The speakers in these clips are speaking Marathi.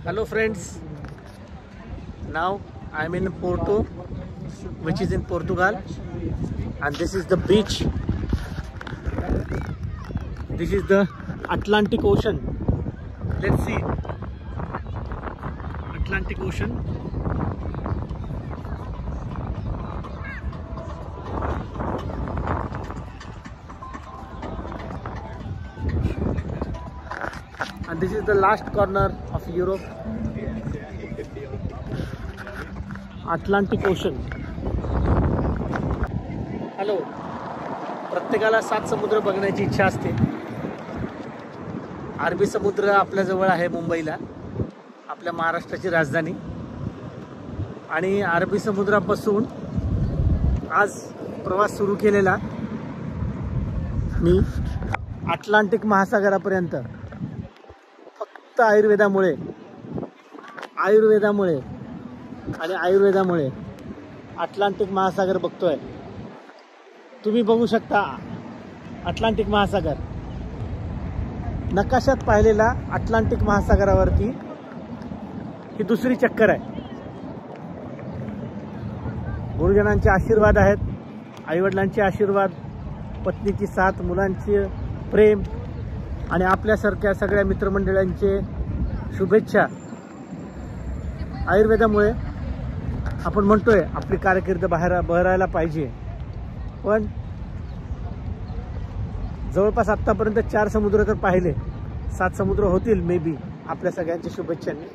Hello friends, now I am in Porto, which is in Portugal, and this is the beach. This is the Atlantic Ocean. Let's see. Atlantic Ocean. And this is the last corner of Europe. Atlantic Ocean. Hello, प्रत्येकाला 7 समुद्र बघण्याची इच्छा असते. अरबी समुद्र आपल्या जवळ आहे मुंबईला, आपल्या महाराष्ट्राची राजधानी. आणि अरबी समुद्रापासून आज प्रवास सुरू केलेला मी अटलांटिक महासागरापर्यंत. फक्त आयुर्वेदामुळे आणि आयुर्वेदामुळे अटलांटिक महासागर बघतोय. तुम्ही बघू शकता अटलांटिक महासागर. नकाशात पाहिलेला अटलांटिक महासागरावरती ही दुसरी चक्कर आहे. गुरुजनांचे आशीर्वाद आहेत, आईवडिलांचे आशीर्वाद, पत्नीची साथ, मुलांचे प्रेम आणि आपल्यासारख्या सगळ्या मित्रमंडळांचे शुभेच्छा. आयुर्वेदामुळे आपण म्हणतोय आपली कारकीर्द बहरायला पाहिजे. पण जवळपास आत्तापर्यंत 4 समुद्र तर पाहिले, 7 समुद्र होतील मे बी आपल्या सगळ्यांच्या शुभेच्छांनी.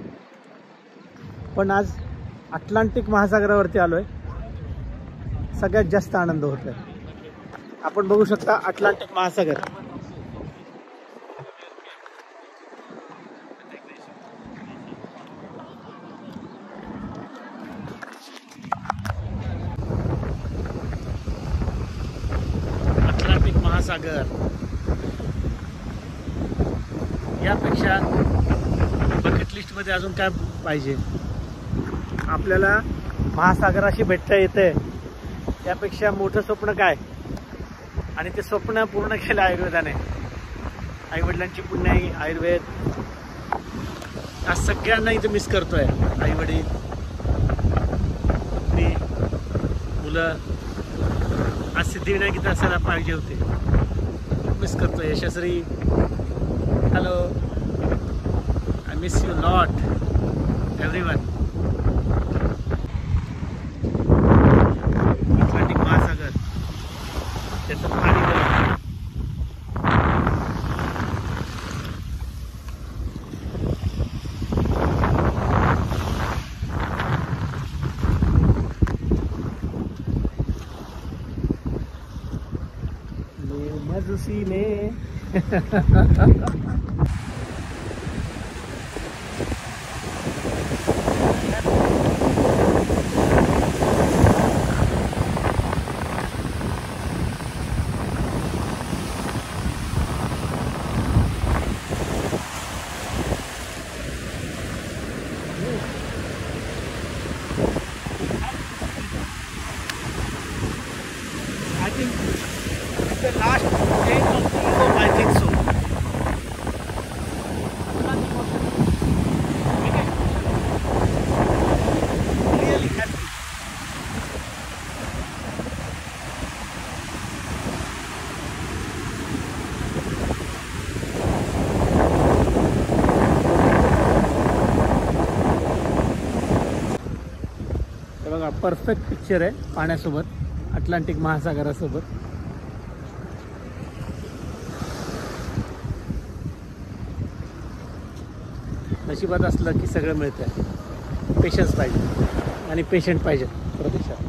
पण आज अटलांटिक महासागरावरती आलोय. सगळ्यात जास्त आनंद होतोय. आपण बघू शकता अटलांटिक महासागर. महासागर यापेक्षा बकेट लिस्ट मध्ये अजून काय पाहिजे आपल्याला? महासागराशी भेटता येते, यापेक्षा मोठं स्वप्न काय? आणि ते स्वप्न पूर्ण केलं आयुर्वेदाने. आईवडिलांची पुण्याई, आयुर्वेद. आज सगळ्यांना इथे मिस करतोय. आईवडील, मी, मुलं. आज सिद्धिविनायक इथे असायला पाहिजे होते. मिस करतोय. Yashasvi, hello, I miss you lot everyone. Atlantic महासागर, त्याचं पाणी मजुसी में I think it's the last stage of the Europe, I think so. Really happy. हे बघा, परफेक्ट पिक्चर आहे पाण्यासोबत, अटलांटिक महासागरासोबत. नशिबात असलं की सगळं मिळतं. पेशन्स पाहिजे आणि पेशंट पाहिजे प्रदेशात.